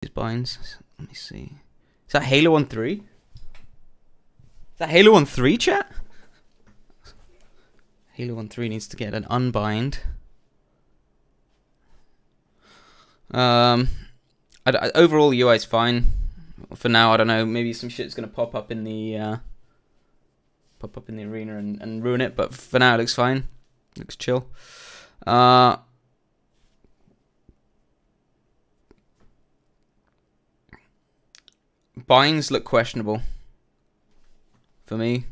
These binds. Let me see. Is that Halo on 3? Is that Halo on 3, chat? Halo on 3 needs to get an unbind. Overall, UI is fine. For now, I don't know. Maybe some shit's gonna pop up in the arena and ruin it. But for now, it looks fine. Looks chill. Binds look questionable for me.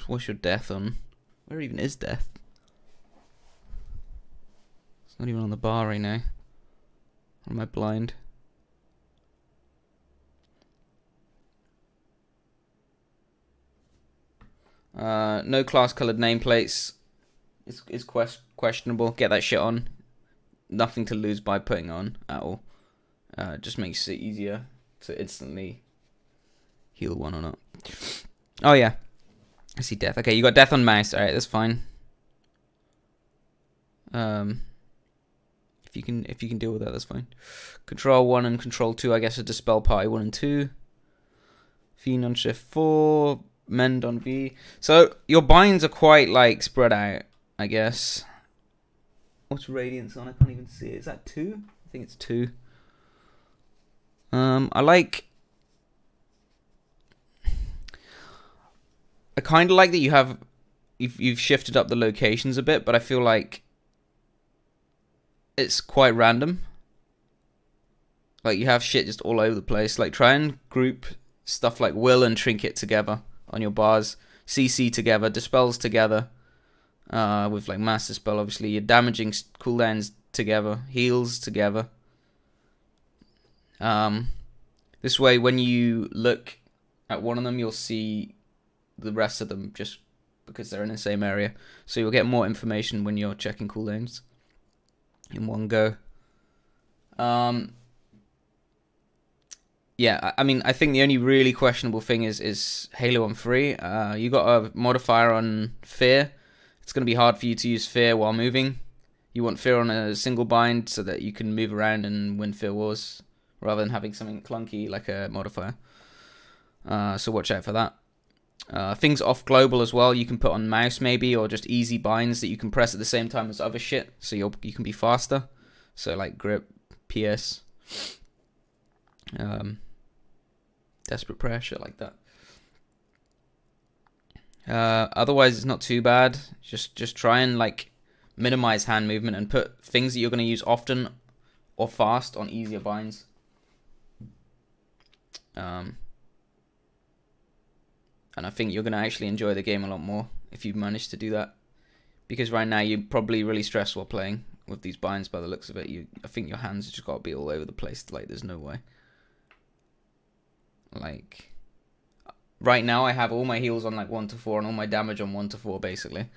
What's your death on? Where even is death? It's not even on the bar right now. Or am I blind? No class colored nameplates is questionable. Get that shit on. Nothing to lose by putting on at all. Just makes it easier to instantly heal one or not. Oh yeah, I see death. Okay, you got death on mouse. All right, that's fine. If you can deal with that, that's fine. Control 1 and Control 2, I guess, are dispel party 1 and 2. Fiend on shift 4. Mend on V. So your binds are quite like spread out, I guess. What's radiance on? I can't even see it. Is that 2? I think it's 2. I kind of like that you've shifted up the locations a bit, but I feel like it's quite random. Like you have shit just all over the place. Like try and group stuff like will and trinket together on your bars, CC together, dispels together, with like mass dispel. Obviously, your damaging cooldowns together, heals together. This way, when you look at one of them, you'll see the rest of them just because they're in the same area. So you'll get more information when you're checking cooldowns in one go. Yeah, I mean, I think the only really questionable thing is Halo on 3. You got a modifier on Fear. It's going to be hard for you to use Fear while moving. You want Fear on a single bind so that you can move around and win Fear Wars, rather than having something clunky like a modifier. So watch out for that. Things off global as well, you can put on mouse maybe, or just easy binds that you can press at the same time as other shit, so you can be faster. So like grip, PS, desperate prayer, shit like that. Otherwise, it's not too bad. Just try and like minimize hand movement and put things that you're going to use often or fast on easier binds. And I think you're going to actually enjoy the game a lot more if you manage to do that. Because right now you're probably really stressed while playing with these binds by the looks of it. I think your hands just got to be all over the place. Like, there's no way. Like, right now I have all my heals on like 1 to 4 and all my damage on 1 to 4 basically.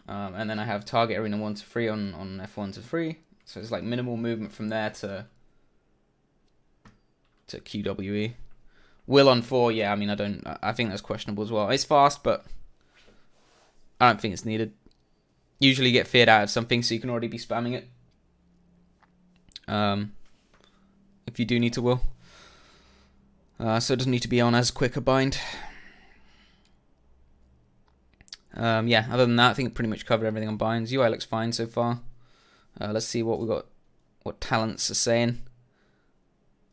And then I have target arena 1 to 3 on F1 to 3. So it's like minimal movement from there to QWE. Will on 4, yeah, I mean, I think that's questionable as well. It's fast, but I don't think it's needed. Usually get feared out of something, so you can already be spamming it. If you do need to will. So it doesn't need to be on as quick a bind. Yeah, other than that, I think I pretty much covered everything on binds. UI looks fine so far. Let's see what we got, what talents are saying.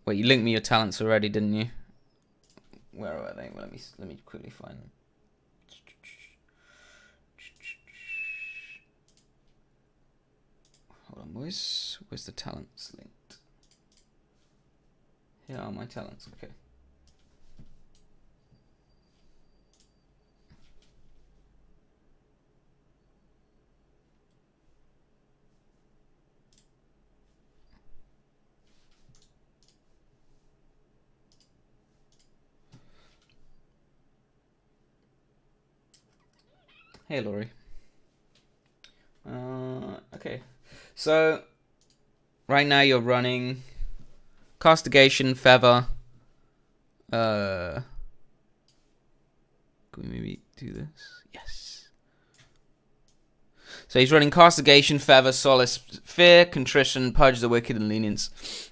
Wait, you linked me your talents already, didn't you? Where are they? Well, let me quickly find them. Hold on, boys. Where's the talents linked? Here are my talents. Okay. Hey, Laurie. Okay. So, right now you're running Castigation, Feather. Can we maybe do this? Yes. So he's running Castigation, Feather, Solace, Fear, Contrition, Purge the Wicked, and Lenience.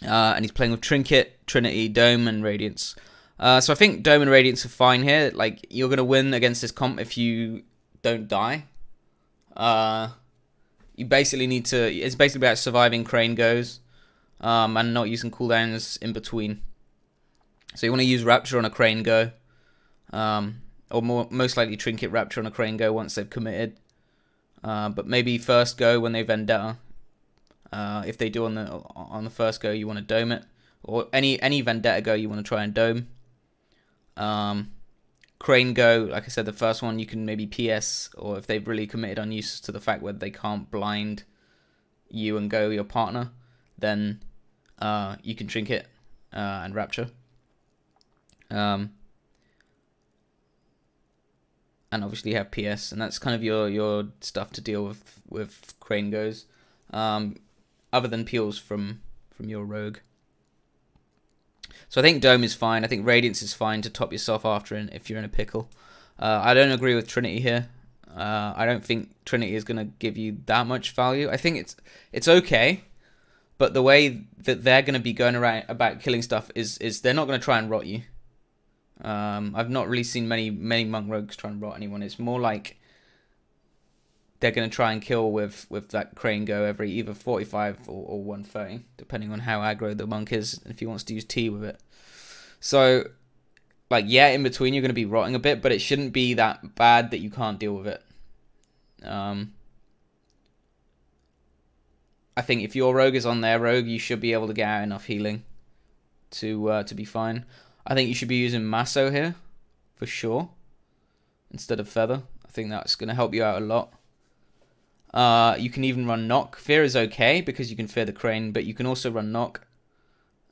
And he's playing with Trinket, Trinity, Dome, and Radiance. So I think Dome and Radiance are fine here. Like, you're going to win against this comp if you don't die. You basically need to... It's basically about surviving Crane Goes. And not using cooldowns in between. So you want to use Rapture on a Crane Go. Or most likely Trinket Rapture on a Crane Go once they've committed. But maybe first go when they Vendetta. If they do on the first go, you want to dome it. Or any Vendetta go, you want to try and dome. Crane Go, like I said, the first one you can maybe PS, or if they've really committed unused to the fact whether they can't blind you and go your partner, then you can Trinket and Rapture. And obviously you have PS, and that's kind of your stuff to deal with Crane Goes. Other than peels from your rogue. So I think Dome is fine. I think Radiance is fine to top yourself after if you're in a pickle. I don't agree with Trinity here. I don't think Trinity is going to give you that much value. I think it's okay, but the way that they're going to be going around about killing stuff is they're not going to try and rot you. I've not really seen many monk rogues try and rot anyone. It's more like they're going to try and kill with that Crane Go every either 45 or 130, depending on how aggro the monk is, and if he wants to use T with it. So, like, yeah, in between you're going to be rotting a bit, but it shouldn't be that bad that you can't deal with it. I think if your rogue is on their rogue, you should be able to get out enough healing to be fine. I think you should be using Masso here, for sure, instead of Feather. I think that's going to help you out a lot. You can even run Knock. Fear is okay because you can fear the Crane, but you can also run Knock.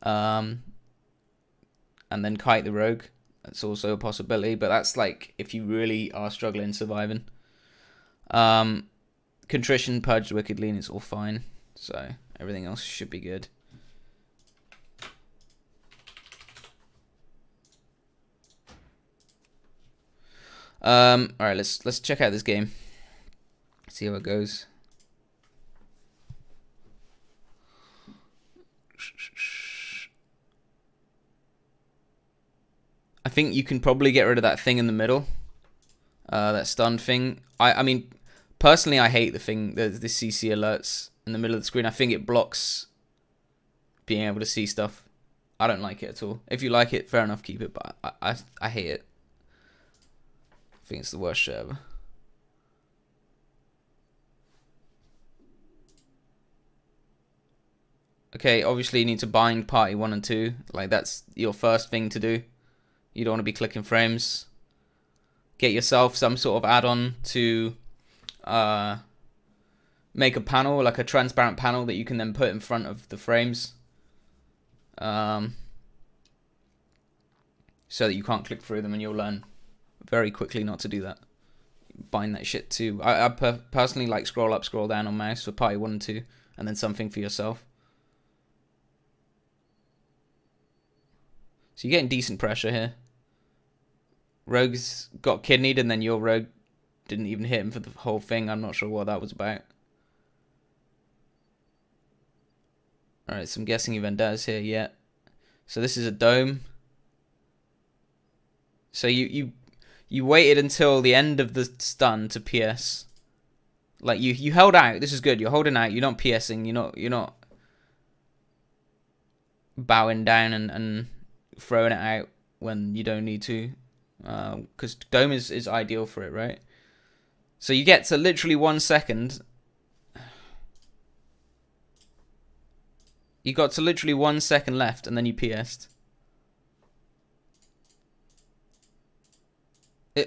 And then Kite the Rogue. That's also a possibility, but that's like if you really are struggling surviving. Contrition, Purge, Wicked, Lean is all fine. So everything else should be good. Alright, let's check out this game. See how it goes. I think you can probably get rid of that thing in the middle. That stun thing. I mean, personally, I hate the thing, the CC alerts in the middle of the screen. I think it blocks being able to see stuff. I don't like it at all. If you like it, fair enough, keep it, but I hate it. I think it's the worst shit ever. Okay, obviously you need to bind party 1 and 2. Like, that's your first thing to do. You don't want to be clicking frames. Get yourself some sort of add-on to make a panel, like a transparent panel that you can then put in front of the frames. So that you can't click through them, and you'll learn very quickly not to do that. Bind that shit too. I personally like scroll up, scroll down on mouse for party 1 and 2, and then something for yourself. So you're getting decent pressure here. Rogue's got kidneyed, and then your rogue didn't even hit him for the whole thing. I'm not sure what that was about. Alright, so I'm guessing Vendettas here yet. So this is a dome. So you waited until the end of the stun to PS. Like you held out. This is good. You're holding out. You're not PSing. You're not bowing down and throwing it out when you don't need to. Because dome is ideal for it, right? So you get to literally 1 second. You got to literally 1 second left, and then you PS'd.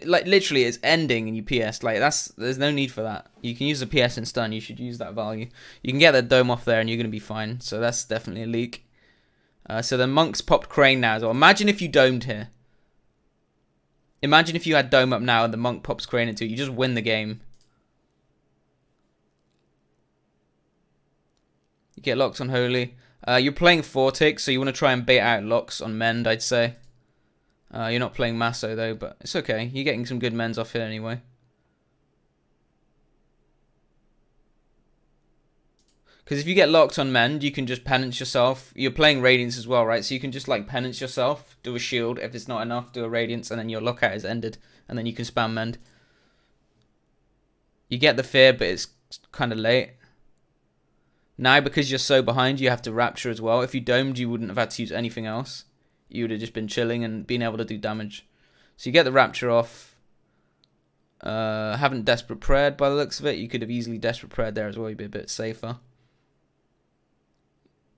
Like literally, it's ending and you PS'd. Like there's no need for that. You can use a PS and stun. You should use that value. You can get that dome off there, and you're gonna be fine. So that's definitely a leak. So the monks popped Crane now as well. Imagine if you domed here. Imagine if you had dome up now and the monk pops Crane into it. You just win the game. You get locks on Holy. You're playing Fortic, so you want to try and bait out locks on Mend, I'd say. You're not playing Masso though, but it's okay. You're getting some good mends off here anyway. Because if you get locked on mend, you can just penance yourself. You're playing Radiance as well, right? So you can just like penance yourself, do a shield. If it's not enough, do a Radiance, and then your lockout is ended. And then you can spam mend. You get the fear, but it's kind of late. Now, because you're so behind, you have to Rapture as well. If you domed, you wouldn't have had to use anything else. You would have just been chilling and been able to do damage. So you get the Rapture off. Haven't Desperate Prayed by the looks of it. You could have easily Desperate Prayed there as well. You'd be a bit safer.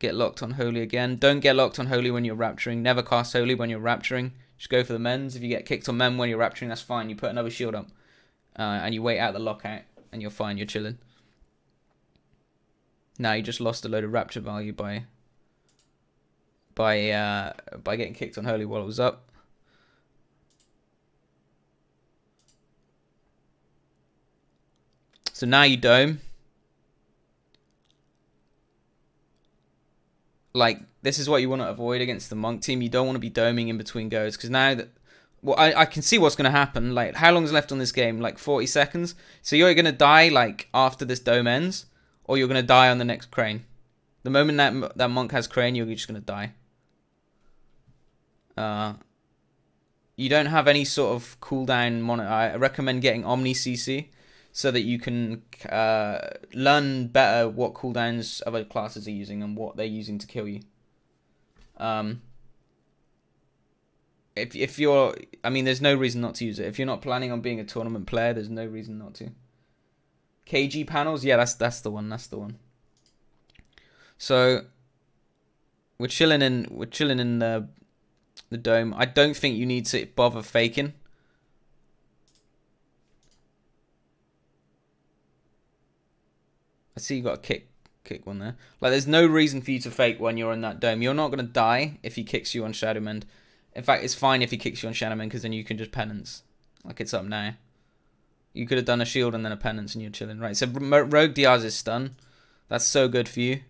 Get locked on Holy again. Don't get locked on Holy when you're Rapturing. Never cast Holy when you're Rapturing. Just go for the mends. If you get kicked on men when you're Rapturing, that's fine. You put another shield up. And you wait out the lockout. And you're fine. You're chilling. Now you just lost a load of Rapture value by getting kicked on Holy while it was up. So now you dome. Like, this is what you want to avoid against the Monk team. You don't want to be doming in between goes. Because now that... Well, I can see what's going to happen. Like, how long is left on this game? Like, 40 seconds? So you're going to die, like, after this dome ends. Or you're going to die on the next crane. The moment that Monk has crane, you're just going to die. You don't have any sort of cooldown monitor. I recommend getting Omni CC. So that you can learn better what cooldowns other classes are using and what they're using to kill you. If you're, I mean, there's no reason not to use it. If you're not planning on being a tournament player, there's no reason not to. KG panels, yeah, that's the one. That's the one. So we're chilling in the dome. I don't think you need to bother faking. I see you got a kick one there. Like, there's no reason for you to fake when you're in that dome. You're not going to die if he kicks you on Shadow Mend. In fact, it's fine if he kicks you on Shadow Mend, because then you can just penance. Like, it's up now. You could have done a shield and then a penance and you're chilling. Right, so Rogue Diaz is stun. That's so good for you.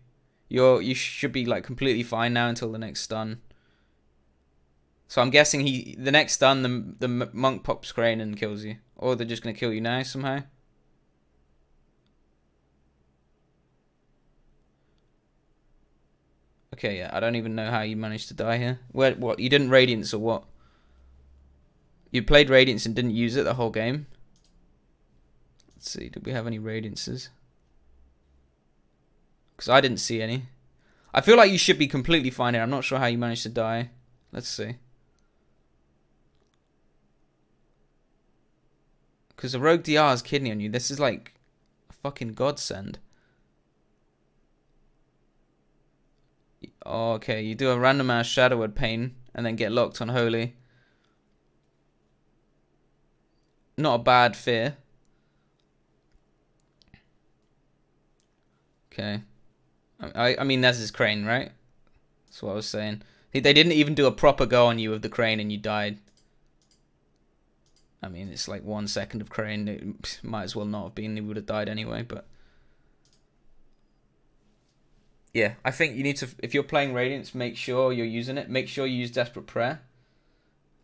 You should be, like, completely fine now until the next stun. So I'm guessing the next stun, the Monk pops crane and kills you. Or they're just going to kill you now somehow. Okay, yeah, I don't even know how you managed to die here. What, you didn't Radiance or what? You played Radiance and didn't use it the whole game? Let's see, did we have any Radiances? Because I didn't see any. I feel like you should be completely fine here. I'm not sure how you managed to die. Let's see. Because the Rogue DR is kidney on you. This is like a fucking godsend. Oh, okay, you do a random ass Shadow Word Pain and then get locked on Holy. Not a bad fear. Okay. I mean, that's his crane, right? That's what I was saying. They didn't even do a proper go on you with the crane and you died. I mean, it's like 1 second of crane. It might as well not have been. He would have died anyway, but... Yeah, I think you need to, if you're playing Radiance, make sure you're using it. Make sure you use Desperate Prayer.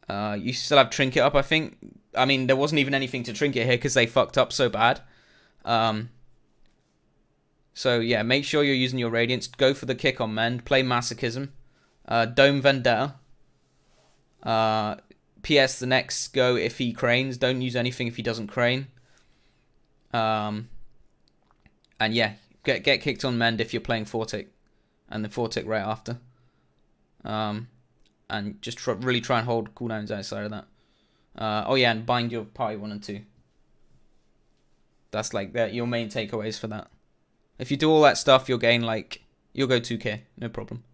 You still have Trinket up, I think. I mean, there wasn't even anything to Trinket here because they fucked up so bad. So, yeah, make sure you're using your Radiance. Go for the kick on Mend. Play Masochism. Dome Vendetta. PS the next go if he cranes. Don't use anything if he doesn't crane. And, yeah. Get kicked on Mend if you're playing Fortic, and then Fortic right after. And just really try and hold cooldowns outside of that. Oh yeah, and bind your party 1 and 2. That's like your main takeaways for that. If you do all that stuff, you'll gain you'll go 2k, no problem.